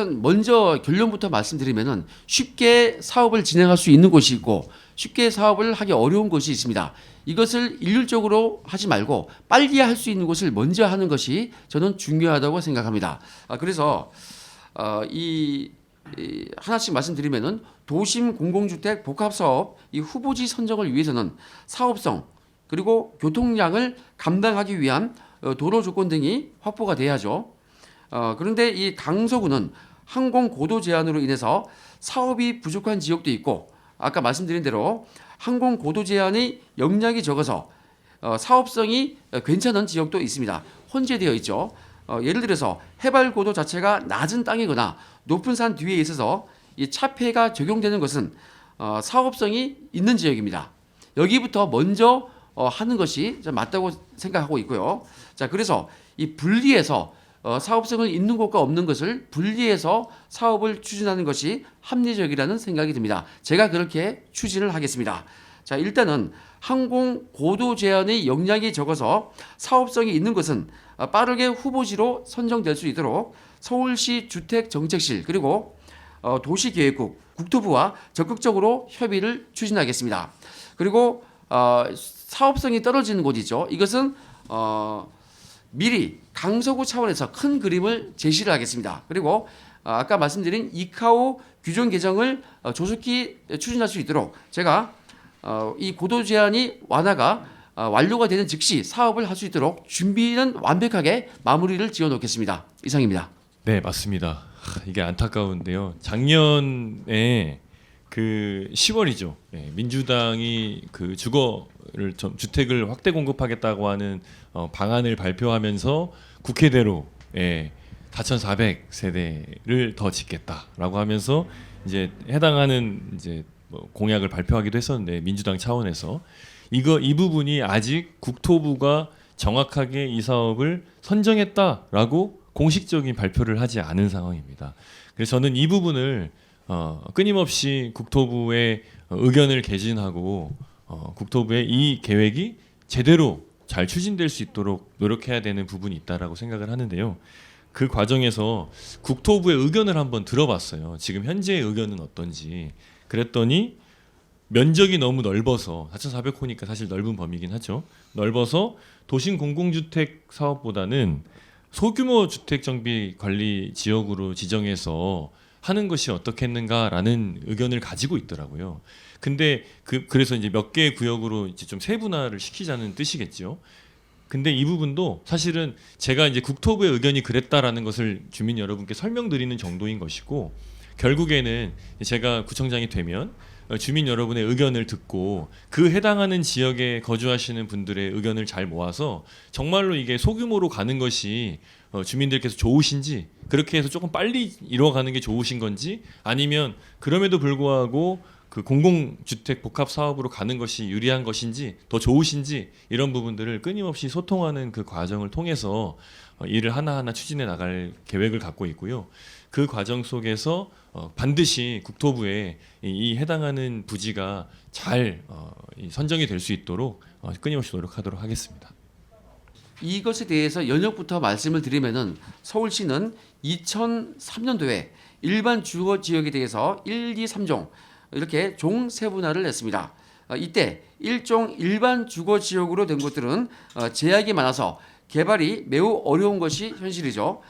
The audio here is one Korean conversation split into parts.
먼저 결론부터 말씀드리면은 쉽게 사업을 진행할 수 있는 곳이 있고 쉽게 사업을 하기 어려운 곳이 있습니다. 이것을 일률적으로 하지 말고 빨리 할 수 있는 곳을 먼저 하는 것이 저는 중요하다고 생각합니다. 그래서 하나씩 말씀드리면은 도심 공공주택 복합사업 이 후보지 선정을 위해서는 사업성 그리고 교통량을 감당하기 위한 도로 조건 등이 확보가 돼야죠. 그런데 이 강서구는 항공 고도 제한으로 인해서 사업이 부족한 지역도 있고 아까 말씀드린 대로 항공 고도 제한의 역량이 적어서 사업성이 괜찮은 지역도 있습니다. 혼재되어 있죠. 예를 들어서 해발 고도 자체가 낮은 땅이거나 높은 산 뒤에 있어서 이 차폐가 적용되는 것은 사업성이 있는 지역입니다. 여기부터 먼저 하는 것이 맞다고 생각하고 있고요. 자, 그래서 이 분리해서 사업성을 있는 곳과 없는 것을 분리해서 사업을 추진하는 것이 합리적이라는 생각이 듭니다. 제가 그렇게 추진을 하겠습니다. 자, 일단은 항공 고도 제한의 역량이 적어서 사업성이 있는 것은 빠르게 후보지로 선정될 수 있도록 서울시 주택정책실 그리고 도시계획국, 국토부와 적극적으로 협의를 추진하겠습니다. 그리고 사업성이 떨어지는 곳이죠. 이것은 미리 강서구 차원에서 큰 그림을 제시를 하겠습니다. 그리고 아까 말씀드린 이카오 규정 개정을 조속히 추진할 수 있도록 제가 이 고도 제한이 완료가 되는 즉시 사업을 할 수 있도록 준비는 완벽하게 마무리를 지어 놓겠습니다. 이상입니다. 네, 맞습니다. 이게 안타까운데요. 작년에 그 10월이죠. 민주당이 그 주택을 확대 공급하겠다고 하는 방안을 발표하면서 국회대로 4,400세대를 더 짓겠다라고 하면서 이제 해당하는 이제 뭐 공약을 발표하기도 했었는데 민주당 차원에서 이 부분이 아직 국토부가 정확하게 이 사업을 선정했다라고 공식적인 발표를 하지 않은 상황입니다. 그래서 저는 이 부분을 끊임없이 국토부의 의견을 개진하고 국토부의 이 계획이 제대로 잘 추진될 수 있도록 노력해야 되는 부분이 있다라고 생각을 하는데요. 그 과정에서 국토부의 의견을 한번 들어봤어요. 지금 현재의 의견은 어떤지. 그랬더니 면적이 너무 넓어서 4,400호니까 사실 넓은 범위긴 하죠. 넓어서 도심 공공주택 사업보다는 소규모 주택 정비 관리 지역으로 지정해서 하는 것이 어떻겠는가라는 의견을 가지고 있더라고요. 근데 그래서 이제 몇 개의 구역으로 이제 좀 세분화를 시키자는 뜻이겠죠. 근데 이 부분도 사실은 제가 이제 국토부의 의견이 그랬다라는 것을 주민 여러분께 설명드리는 정도인 것이고 결국에는 제가 구청장이 되면 주민 여러분의 의견을 듣고 그 해당하는 지역에 거주하시는 분들의 의견을 잘 모아서 정말로 이게 소규모로 가는 것이 주민들께서 좋으신지 그렇게 해서 조금 빨리 이루어가는 게 좋으신 건지 아니면 그럼에도 불구하고 그 공공주택 복합 사업으로 가는 것이 유리한 것인지 더 좋으신지 이런 부분들을 끊임없이 소통하는 그 과정을 통해서 일을 하나하나 추진해 나갈 계획을 갖고 있고요. 그 과정 속에서 반드시 국토부에 이 해당하는 부지가 잘 선정이 될 수 있도록 끊임없이 노력하도록 하겠습니다. 이것에 대해서 연역부터 말씀을 드리면은 서울시는 2003년도에 일반 주거 지역에 대해서 1, 2, 3종 이렇게 종 세분화를 했습니다. 이때 1종 일반 주거 지역으로 된 곳들은 제약이 많아서 개발이 매우 어려운 것이 현실이죠.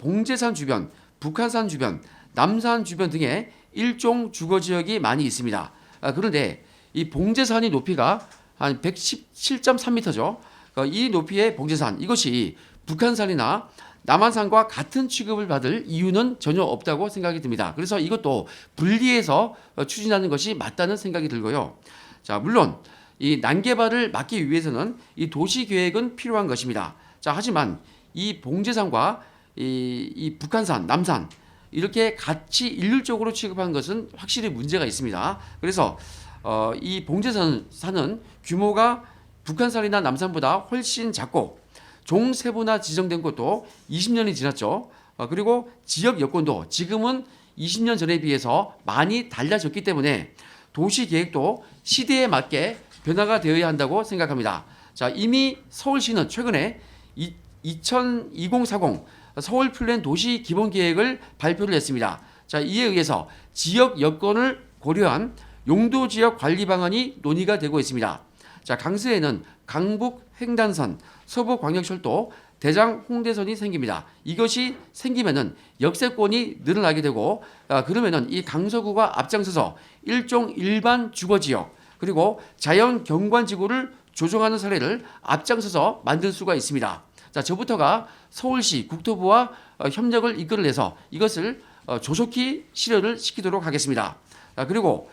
봉제산 주변, 북한산 주변, 남산 주변 등의 1종 주거 지역이 많이 있습니다. 그런데 이 봉제산이 높이가 한 117.3m죠. 이 높이의 봉제산 이것이 북한산이나 남한산과 같은 취급을 받을 이유는 전혀 없다고 생각이 듭니다. 그래서 이것도 분리해서 추진하는 것이 맞다는 생각이 들고요. 자, 물론 이 난개발을 막기 위해서는 이 도시 계획은 필요한 것입니다. 자, 하지만 이 봉제산과 이 북한산, 남산 이렇게 같이 일률적으로 취급한 것은 확실히 문제가 있습니다. 그래서 이 봉제산은 규모가 북한산이나 남산보다 훨씬 작고 종 세분화 지정된 것도 20년이 지났죠. 그리고 지역 여건도 지금은 20년 전에 비해서 많이 달라졌기 때문에 도시 계획도 시대에 맞게 변화가 되어야 한다고 생각합니다. 자, 이미 서울시는 최근에 2040 서울 플랜 도시 기본 계획을 발표를 했습니다. 자, 이에 의해서 지역 여건을 고려한 용도 지역 관리 방안이 논의가 되고 있습니다. 자, 강서에는 강북 횡단선, 서부광역철도, 대장 홍대선이 생깁니다. 이것이 생기면은 역세권이 늘어나게 되고, 그러면은 이 강서구가 앞장서서 일종 일반 주거지역 그리고 자연 경관지구를 조정하는 사례를 앞장서서 만들 수가 있습니다. 자, 저부터가 서울시 국토부와 협력을 이끌어내서 이것을 조속히 실현을 시키도록 하겠습니다. 그리고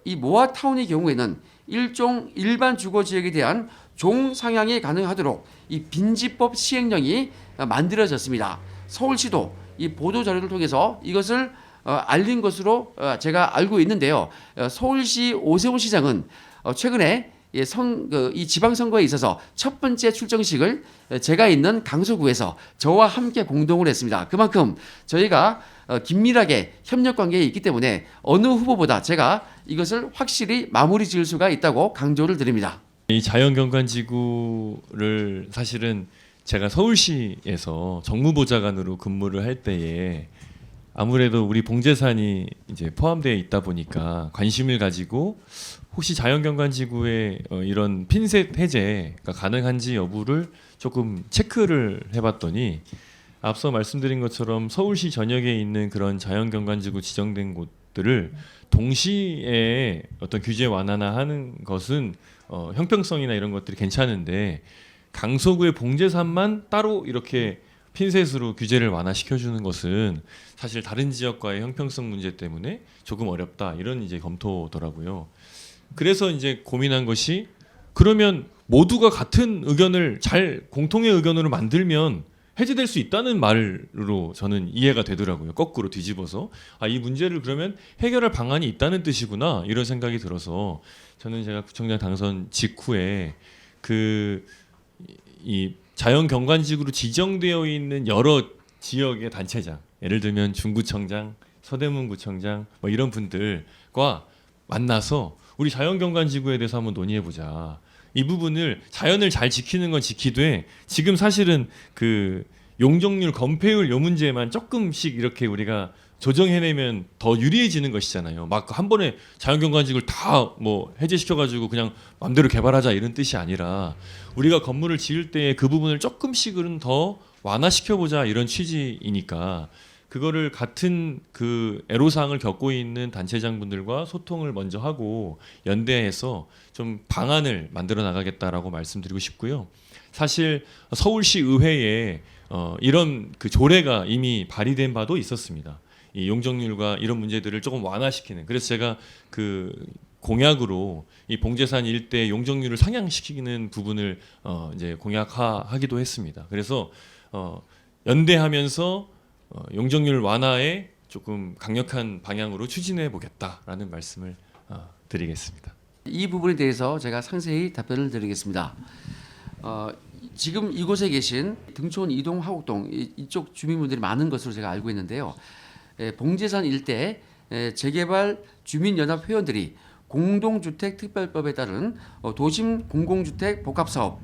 이 모아타운의 경우에는 일종 일반 주거지역에 대한 종상향이 가능하도록 이 빈집법 시행령이 만들어졌습니다. 서울시도 이 보도 자료를 통해서 이것을 알린 것으로 제가 알고 있는데요. 서울시 오세훈 시장은 최근에 이 지방선거에 있어서 첫 번째 출정식을 제가 있는 강서구에서 저와 함께 공동을 했습니다. 그만큼 저희가 긴밀하게 협력 관계에 있기 때문에 어느 후보보다 제가 이것을 확실히 마무리 지을 수가 있다고 강조를 드립니다. 이 자연경관지구를 사실은 제가 서울시에서 정무보좌관으로 근무를 할 때에 아무래도 우리 봉제산이 이제 포함되어 있다 보니까 관심을 가지고 혹시 자연경관지구에 이런 핀셋 해제가 가능한지 여부를 조금 체크를 해봤더니 앞서 말씀드린 것처럼 서울시 전역에 있는 그런 자연경관지구 지정된 곳들을 동시에 어떤 규제 완화나 하는 것은 형평성이나 이런 것들이 괜찮은데 강서구의 봉제산만 따로 이렇게 핀셋으로 규제를 완화시켜주는 것은 사실 다른 지역과의 형평성 문제 때문에 조금 어렵다 이런 이제 검토더라고요. 그래서 이제 고민한 것이 그러면 모두가 같은 의견을 잘 공통의 의견으로 만들면 해제될 수 있다는 말로 저는 이해가 되더라고요. 거꾸로 뒤집어서 이 문제를 그러면 해결할 방안이 있다는 뜻이구나 이런 생각이 들어서 저는 제가 구청장 당선 직후에 이 자연경관지구로 지정되어 있는 여러 지역의 단체장, 예를 들면 중구청장, 서대문구청장 뭐 이런 분들과 만나서 우리 자연경관지구에 대해서 한번 논의해보자. 이 부분을 자연을 잘 지키는 건 지키되 지금 사실은 그 용적률, 건폐율 요 문제만 조금씩 이렇게 우리가 조정해내면 더 유리해지는 것이잖아요. 막 한 번에 자연경관지구를 다 뭐 해제시켜가지고 그냥 마음대로 개발하자 이런 뜻이 아니라 우리가 건물을 지을 때 그 부분을 조금씩은 더 완화시켜보자 이런 취지이니까 그거를 같은 그 애로사항을 겪고 있는 단체장분들과 소통을 먼저 하고 연대해서 좀 방안을 만들어 나가겠다라고 말씀드리고 싶고요. 사실 서울시 의회에 이런 그 조례가 이미 발의된 바도 있었습니다. 이 용적률과 이런 문제들을 조금 완화시키는. 그래서 제가 그 공약으로 이 봉제산 일대 용적률을 상향시키는 부분을 이제 공약하기도 했습니다. 그래서 연대하면서 용적률 완화에 조금 강력한 방향으로 추진해 보겠다라는 말씀을 드리겠습니다. 이 부분에 대해서 제가 상세히 답변을 드리겠습니다. 지금 이곳에 계신 등촌, 이동, 화곡동 이쪽 주민분들이 많은 것으로 제가 알고 있는데요. 봉제산 일대 재개발 주민연합 회원들이 공동주택특별법에 따른 도심 공공주택 복합사업,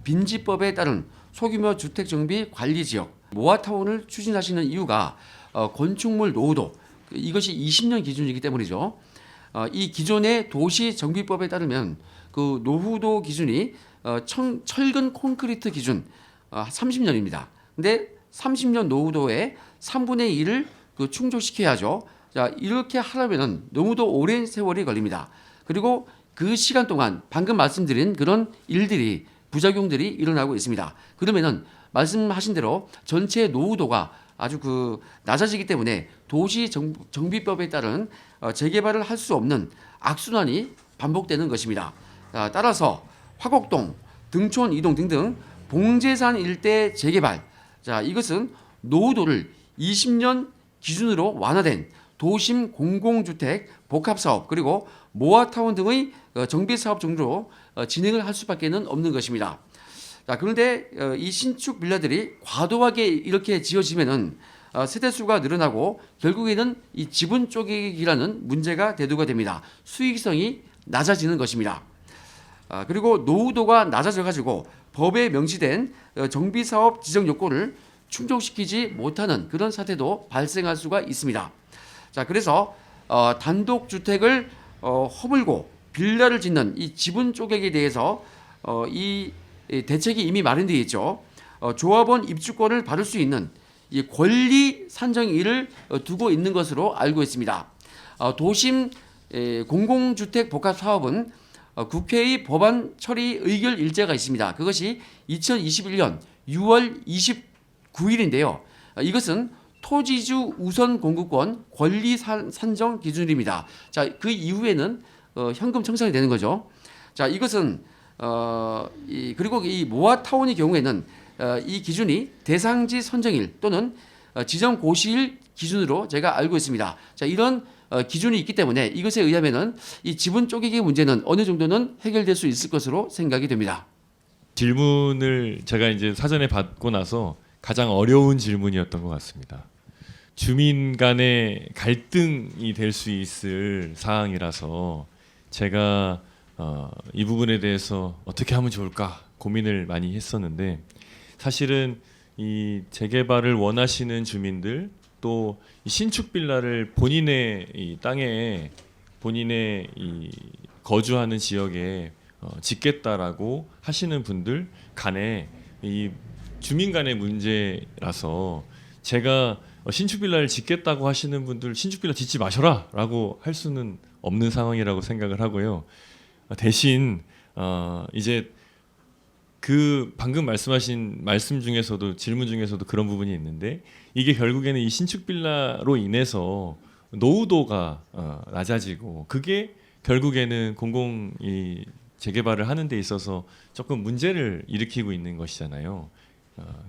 빈집법에 따른 소규모 주택정비 관리지역, 모아타운을 추진하시는 이유가 건축물 노후도 이것이 20년 기준이기 때문이죠. 이 기존의 도시정비법에 따르면 그 노후도 기준이 철근 콘크리트 기준 30년입니다. 근데 30년 노후도의 3분의 1을 충족시켜야죠. 자, 이렇게 하려면은 너무도 오랜 세월이 걸립니다. 그리고 그 시간 동안 방금 말씀드린 그런 일들이 부작용들이 일어나고 있습니다. 그러면은 말씀하신 대로 전체 노후도가 아주 낮아지기 때문에 도시 정비법에 따른 재개발을 할 수 없는 악순환이 반복되는 것입니다. 따라서 화곡동, 등촌, 이동 등등 봉제산 일대 재개발, 자, 이것은 노후도를 20년 기준으로 완화된 도심 공공주택 복합사업 그리고 모아타운 등의 정비사업 정도로 진행을 할 수밖에 없는 것입니다. 자, 그런데 이 신축 빌라들이 과도하게 이렇게 지어지면은 세대수가 늘어나고 결국에는 이 지분 쪼개기라는 문제가 대두가 됩니다. 수익성이 낮아지는 것입니다. 그리고 노후도가 낮아져 가지고 법에 명시된 정비사업 지정 요건을 충족시키지 못하는 그런 사태도 발생할 수가 있습니다. 자, 그래서 단독 주택을 허물고 빌라를 짓는 이 지분 쪼개기에 대해서 이 대책이 이미 마련되어 있죠. 조합원 입주권을 받을 수 있는 이 권리 산정일을 두고 있는 것으로 알고 있습니다. 도심 공공주택 복합 사업은 국회의 법안 처리 의결 일자가 있습니다. 그것이 2021년 6월 29일인데요. 이것은 토지주 우선 공급권 권리 산정 기준입니다. 자, 그 이후에는 현금 청산이 되는 거죠. 자, 이것은 그리고 이 모아타운의 경우에는 이 기준이 대상지 선정일 또는 지정 고시일 기준으로 제가 알고 있습니다. 자, 이런 기준이 있기 때문에 이것에 의하면은 이 지분 쪼개기 문제는 어느 정도는 해결될 수 있을 것으로 생각이 됩니다. 질문을 제가 이제 사전에 받고 나서 가장 어려운 질문이었던 것 같습니다. 주민 간의 갈등이 될 수 있을 사항이라서 제가 이 부분에 대해서 어떻게 하면 좋을까 고민을 많이 했었는데, 사실은 이 재개발을 원하시는 주민들 또 이 신축 빌라를 본인의 이 땅에 본인의 이 거주하는 지역에 짓겠다라고 하시는 분들 간에 이 주민 간의 문제라서 제가 신축 빌라를 짓겠다고 하시는 분들 신축 빌라 짓지 마셔라라고 할 수는 없는 상황이라고 생각을 하고요. 대신 이제 그 방금 말씀하신 말씀 중에서도 질문 중에서도 그런 부분이 있는데, 이게 결국에는 이 신축 빌라로 인해서 노후도가 낮아지고 그게 결국에는 공공 이 재개발을 하는 데 있어서 조금 문제를 일으키고 있는 것이잖아요.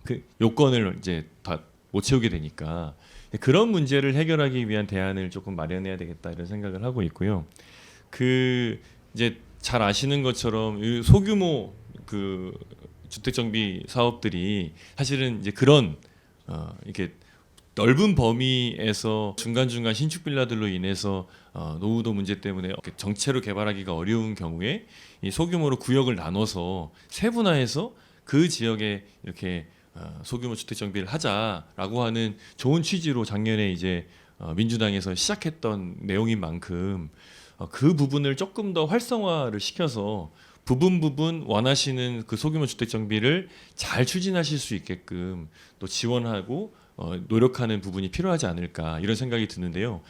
그 요건을 이제 다 못 채우게 되니까 그런 문제를 해결하기 위한 대안을 조금 마련해야 되겠다 이런 생각을 하고 있고요. 그 이제 잘 아시는 것처럼 이 소규모 그 주택 정비 사업들이 사실은 이제 그런 이렇게 넓은 범위에서 중간중간 신축 빌라들로 인해서 노후도 문제 때문에 정체로 개발하기가 어려운 경우에 이 소규모로 구역을 나눠서 세분화해서 그 지역에 이렇게 소규모 주택 정비를 하자라고 하는 좋은 취지로 작년에 이제 민주당에서 시작했던 내용인 만큼 그 부분을 조금 더 활성화를 시켜서 부분 원하시는 그 소규모 주택 정비를 잘 추진하실 수 있게끔 또 지원하고 노력하는 부분이 필요하지 않을까 이런 생각이 드는데요.